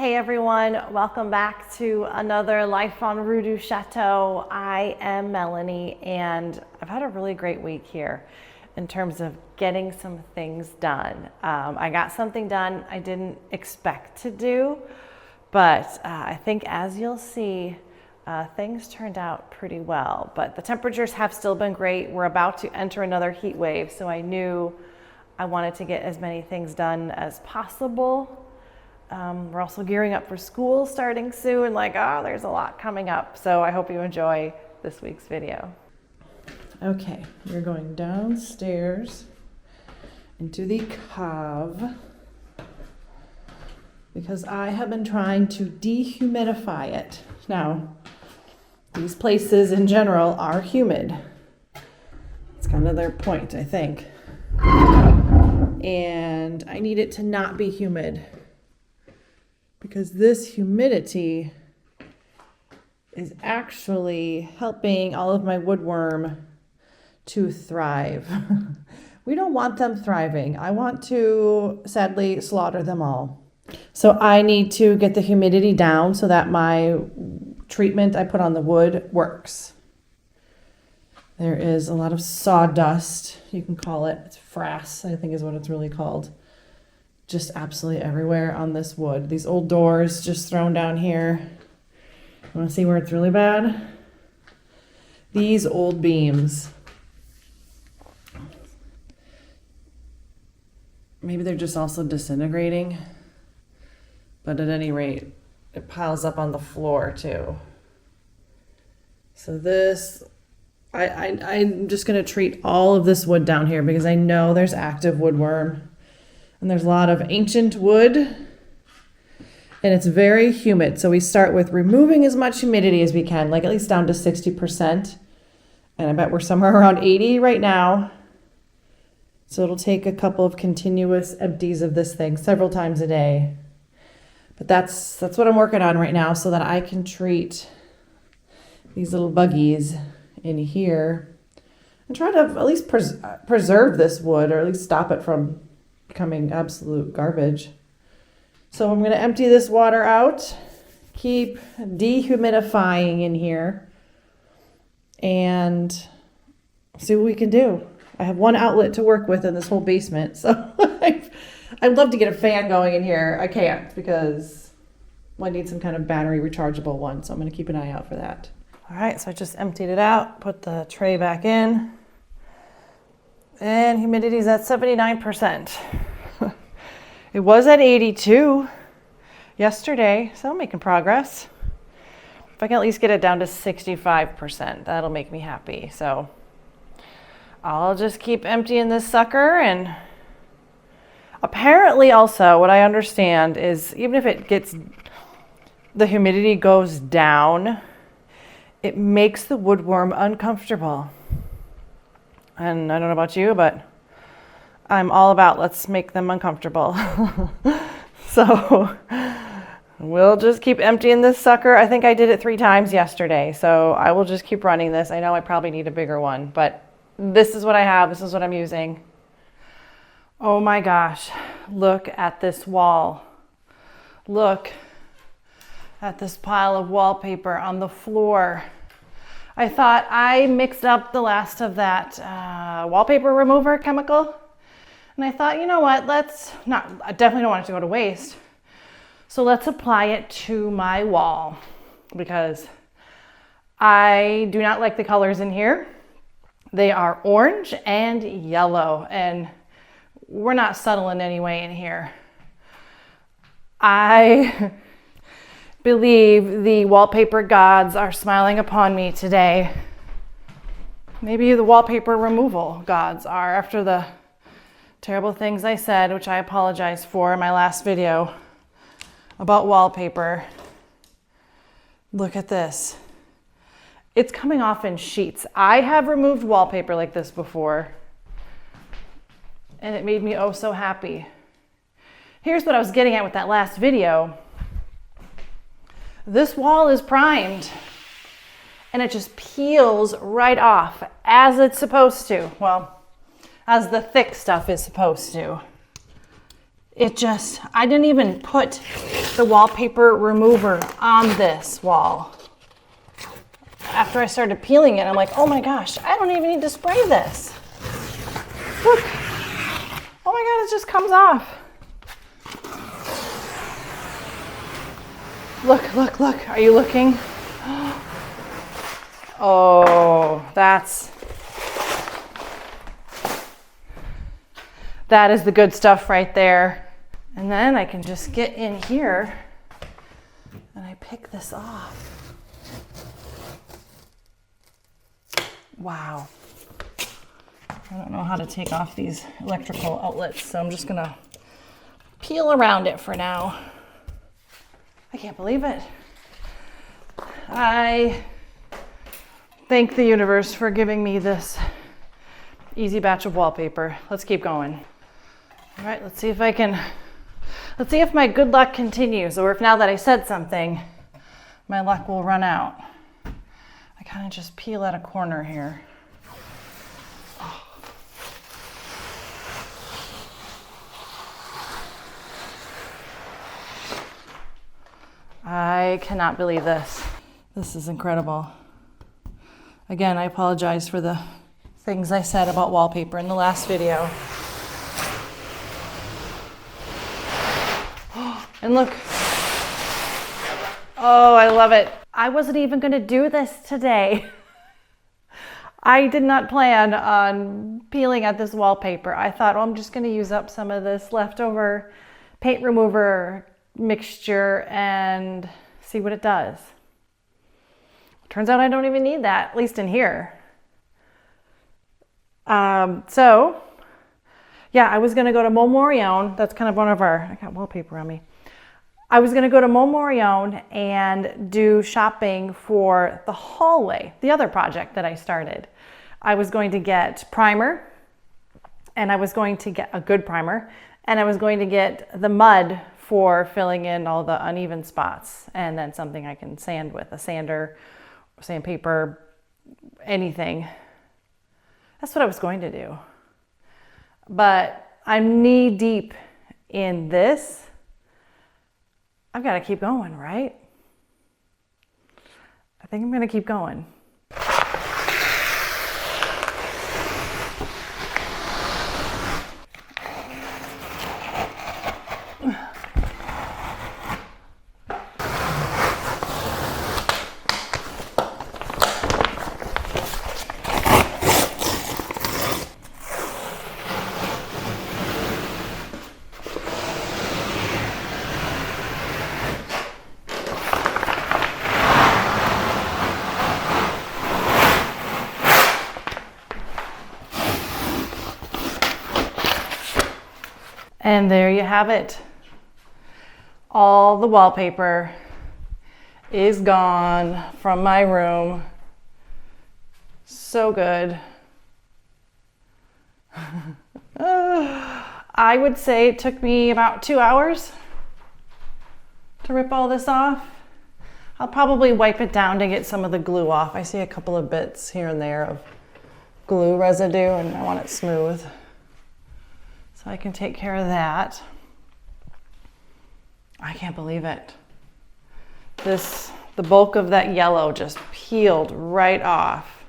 Hey everyone, welcome back to another Life on Rue du Chateau. I am Melanie and I've had a really great week here in terms of getting some things done. I got something done I didn't expect to do, but I think as you'll see, things turned out pretty well. But the temperatures have still been great. We're about to enter another heat wave, so I knew I wanted to get as many things done as possible. We're also gearing up for school starting soon. There's a lot coming up. So I hope you enjoy this week's video. Okay, we're going downstairs into the cave because I have been trying to dehumidify it. Now, these places in general are humid. It's kind of their point, I think. And I need it to not be humid, because this humidity is actually helping all of my woodworm to thrive. We don't want them thriving. I want to, sadly, slaughter them all. So I need to get the humidity down so that my treatment I put on the wood works. There is a lot of sawdust, you can call it. It's frass, I think is what it's really called. Just absolutely everywhere on this wood. These old doors just thrown down here. You want to see where it's really bad? These old beams. Maybe they're just also disintegrating. But at any rate, it piles up on the floor too. So this, I'm just going to treat all of this wood down here because I know there's active woodworm. And there's a lot of ancient wood, and it's very humid. So we start with removing as much humidity as we can, like at least down to 60%. And I bet we're somewhere around 80 right now. So it'll take a couple of continuous empties of this thing several times a day. But that's what I'm working on right now so that I can treat these little buggies in here and try to at least preserve this wood, or at least stop it from becoming absolute garbage. So I'm going to empty this water out, keep dehumidifying in here, and see what we can do. I have one outlet to work with in this whole basement, so I'd love to get a fan going in here. I can't because I need some kind of battery rechargeable one, so I'm going to keep an eye out for that. All right, so I just emptied it out, put the tray back in. And humidity is at 79%. It was at 82 yesterday, so I'm making progress. If I can at least get it down to 65%, that'll make me happy. So I'll just keep emptying this sucker. And apparently also what I understand is even if the humidity goes down, it makes the woodworm uncomfortable. And I don't know about you, but I'm all about let's make them uncomfortable. So we'll just keep emptying this sucker. I think I did it 3 times yesterday, so I will just keep running this. I know I probably need a bigger one, but this is what I have. This is what I'm using. Oh my gosh, look at this wall. Look at this pile of wallpaper on the floor. I thought I mixed up the last of that wallpaper remover chemical. And I thought, you know what, I definitely don't want it to go to waste. So let's apply it to my wall because I do not like the colors in here. They are orange and yellow, and we're not subtle in any way in here. I believe the wallpaper gods are smiling upon me today. Maybe the wallpaper removal gods are, after the terrible things I said, which I apologize for in my last video about wallpaper. Look at this. It's coming off in sheets. I have removed wallpaper like this before, and it made me oh so happy. Here's what I was getting at with that last video. This wall is primed and it just peels right off as it's supposed to. Well, as the thick stuff is supposed to. I didn't even put the wallpaper remover on this wall. After I started peeling it, I'm like, oh my gosh, I don't even need to spray this. Look. Oh my God, it just comes off. Look, look, look. Are you looking? Oh, that is the good stuff right there. And then I can just get in here and I pick this off. Wow. I don't know how to take off these electrical outlets, so I'm just gonna peel around it for now. I can't believe it. I thank the universe for giving me this easy batch of wallpaper. Let's keep going. All right, let's see if my good luck continues, or if now that I said something, my luck will run out. I kind of just peel at a corner here. I cannot believe this. This is incredible. Again, I apologize for the things I said about wallpaper in the last video. And look. Oh, I love it. I wasn't even going to do this today. I did not plan on peeling at this wallpaper. I thought, oh, I'm just going to use up some of this leftover paint remover mixture and see what it does. Turns out I don't even need that, at least in here. So yeah, I was gonna go to Montmorion. That's kind of one of our, I got wallpaper on me. I was gonna go to Montmorion and do shopping for the hallway, the other project that I started. I was going to get primer, and I was going to get a good primer, and I was going to get the mud for filling in all the uneven spots, and then something I can sand with, a sander, sandpaper, anything. That's what I was going to do. But I'm knee deep in this. I've got to keep going, right? I think I'm going to keep going. And there you have it. All the wallpaper is gone from my room. So good. I would say it took me about 2 hours to rip all this off. I'll probably wipe it down to get some of the glue off. I see a couple of bits here and there of glue residue, and I want it smooth. So I can take care of that. I can't believe it. The bulk of that yellow just peeled right off.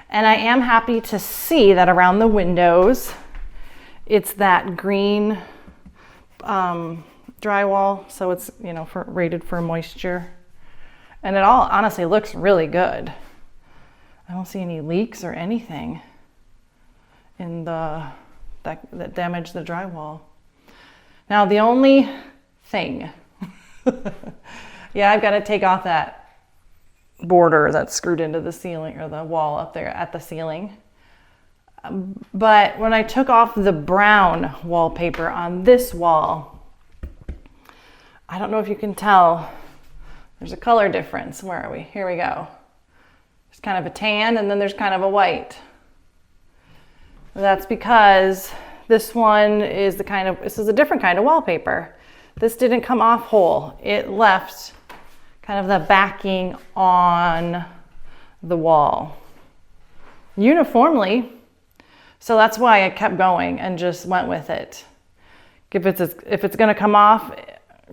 And I am happy to see that around the windows, it's that green drywall. So it's, you know, rated for moisture. And it all honestly looks really good. I don't see any leaks or anything in that damaged the drywall. Now the only thing, yeah, I've got to take off that border that's screwed into the ceiling, or the wall up there at the ceiling. But when I took off the brown wallpaper on this wall, I don't know if you can tell, there's a color difference. Where are we? Here we go. There's kind of a tan, and then there's kind of a white. That's because this is a different kind of wallpaper. This didn't come off whole. It left kind of the backing on the wall uniformly. So that's why I kept going and just went with it. If it's gonna come off,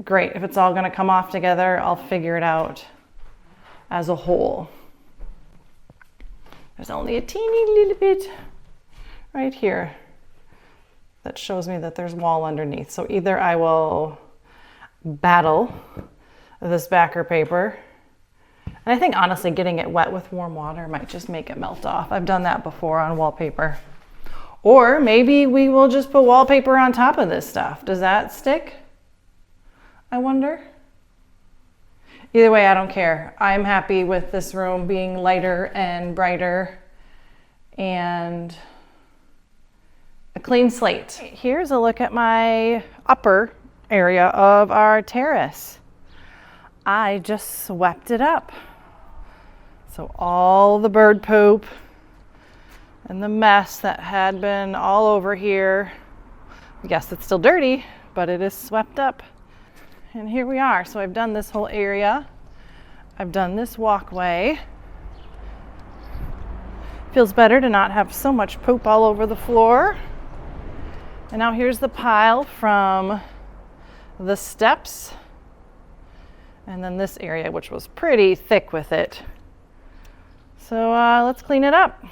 great. If it's all gonna come off together, I'll figure it out as a whole. There's only a teeny little bit right here that shows me that there's wall underneath. So either I will battle this backer paper, and I think honestly getting it wet with warm water might just make it melt off. I've done that before on wallpaper. Or maybe we will just put wallpaper on top of this stuff. Does that stick? I wonder. Either way, I don't care. I'm happy with this room being lighter and brighter and a clean slate. Here's a look at my upper area of our terrace. I just swept it up. So all the bird poop and the mess that had been all over here, yes, it's still dirty, but it is swept up. And here we are. So I've done this whole area. I've done this walkway. Feels better to not have so much poop all over the floor. And now here's the pile from the steps. And then this area, which was pretty thick with it. So let's clean it up.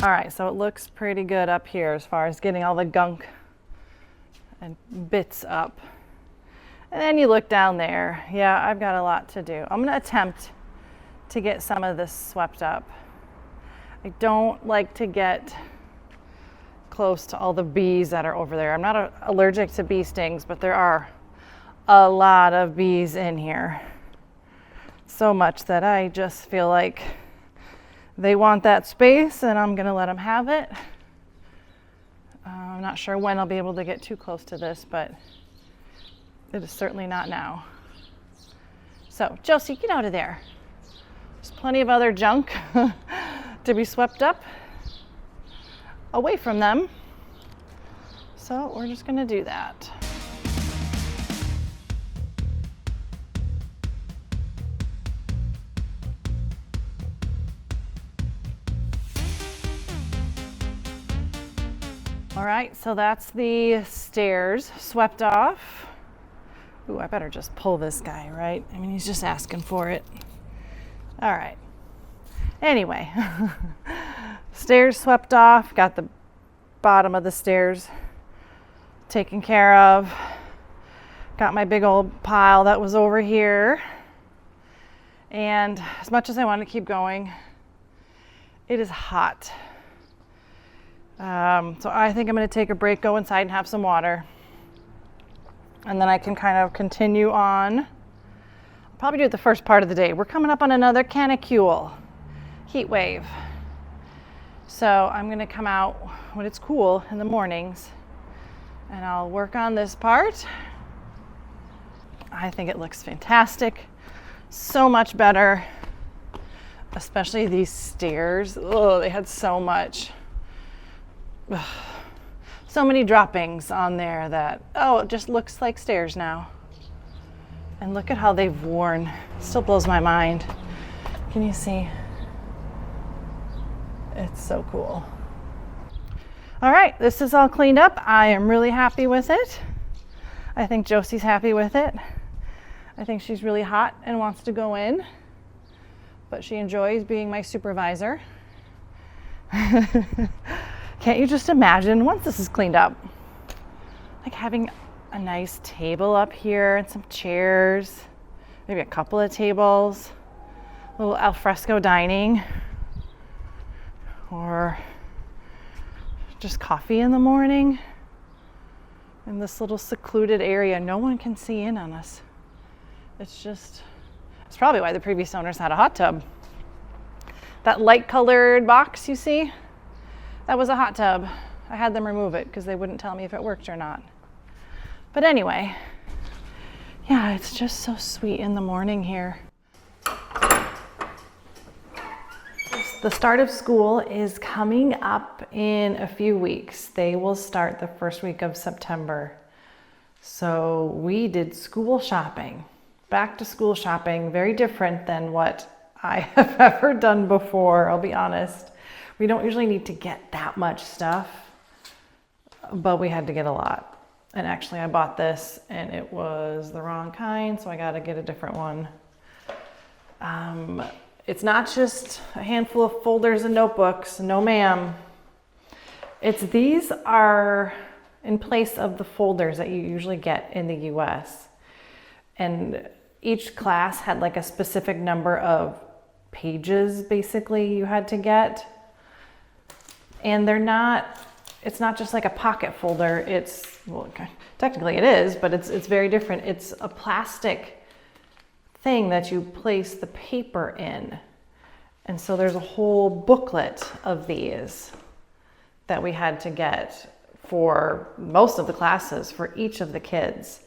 All right, so it looks pretty good up here as far as getting all the gunk and bits up. And then you look down there. Yeah, I've got a lot to do. I'm gonna attempt to get some of this swept up. I don't like to get close to all the bees that are over there. I'm not allergic to bee stings, but there are a lot of bees in here. So much that I just feel like they want that space and I'm gonna let them have it. I'm not sure when I'll be able to get too close to this, but it is certainly not now. So Josie, get out of there. There's plenty of other junk to be swept up away from them. So we're just gonna do that. All right, so that's the stairs swept off. Ooh, I better just pull this guy, right? I mean, he's just asking for it. All right. Anyway, stairs swept off, got the bottom of the stairs taken care of. Got my big old pile that was over here. And as much as I want to keep going, it is hot. So I think I'm going to take a break, go inside and have some water. And then I can kind of continue on. I'll probably do it the first part of the day. We're coming up on another canicule, heat wave. So I'm going to come out when it's cool in the mornings and I'll work on this part. I think it looks fantastic. So much better, especially these stairs. Oh, they had so many droppings on there that, oh, it just looks like stairs now. And look at how they've worn. It still blows my mind. Can you see? It's so cool. All right, this is all cleaned up. I am really happy with it. I think Josie's happy with it. I think she's really hot and wants to go in, but she enjoys being my supervisor. Can't you just imagine once this is cleaned up, like having a nice table up here and some chairs, maybe a couple of tables, a little alfresco dining, or just coffee in the morning in this little secluded area. No one can see in on us. It's probably why the previous owners had a hot tub. That light colored box you see, that was a hot tub. I had them remove it because they wouldn't tell me if it worked or not. But anyway, yeah, it's just so sweet in the morning here. The start of school is coming up in a few weeks. They will start the first week of September. So we did school shopping, back to school shopping, very different than what I have ever done before, I'll be honest. We don't usually need to get that much stuff, but we had to get a lot. And actually I bought this and it was the wrong kind, so I got to get a different one. It's not just a handful of folders and notebooks, no ma'am. These are in place of the folders that you usually get in the US. And each class had like a specific number of pages basically you had to get. And it's not just like a pocket folder. Well, technically it is, but it's very different. It's a plastic thing that you place the paper in. And so there's a whole booklet of these that we had to get for most of the classes for each of the kids.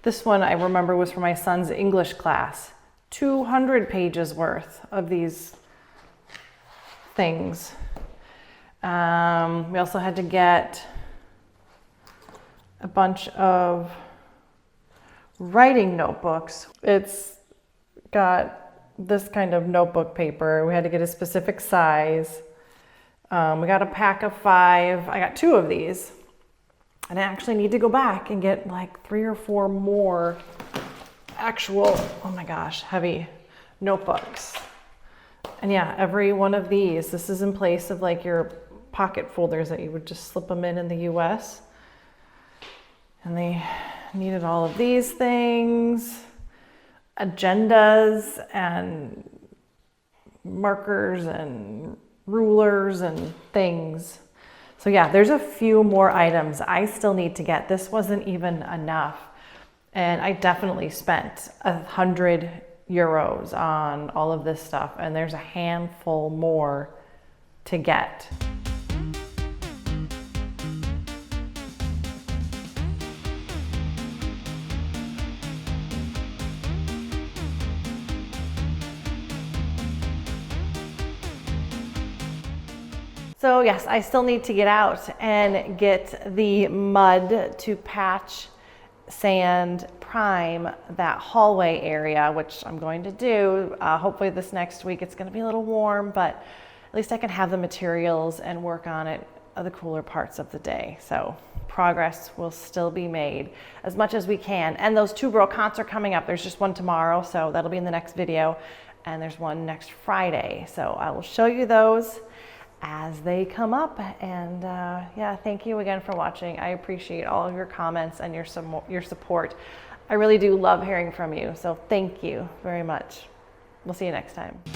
This one I remember was for my son's English class. 200 pages worth of these things. We also had to get a bunch of writing notebooks. It's got this kind of notebook paper. We had to get a specific size. We got a pack of 5. I got 2 of these. And I actually need to go back and get like 3 or 4 more actual, oh my gosh, heavy notebooks. And yeah, every one of these, this is in place of like your pocket folders that you would just slip them in the US. And they needed all of these things, agendas and markers and rulers and things. So yeah, there's a few more items I still need to get. This wasn't even enough. And I definitely spent 100 euros on all of this stuff. And there's a handful more to get. So yes, I still need to get out and get the mud to patch, sand, prime that hallway area, which I'm going to do. Hopefully this next week. It's going to be a little warm, but at least I can have the materials and work on it the cooler parts of the day. So progress will still be made as much as we can. And those 2 brocants are coming up. There's just one tomorrow, so that'll be in the next video. And there's one next Friday. So I will show you those as they come up. And yeah, thank you again for watching. I appreciate all of your comments and your support. I really do love hearing from you. So thank you very much. We'll see you next time.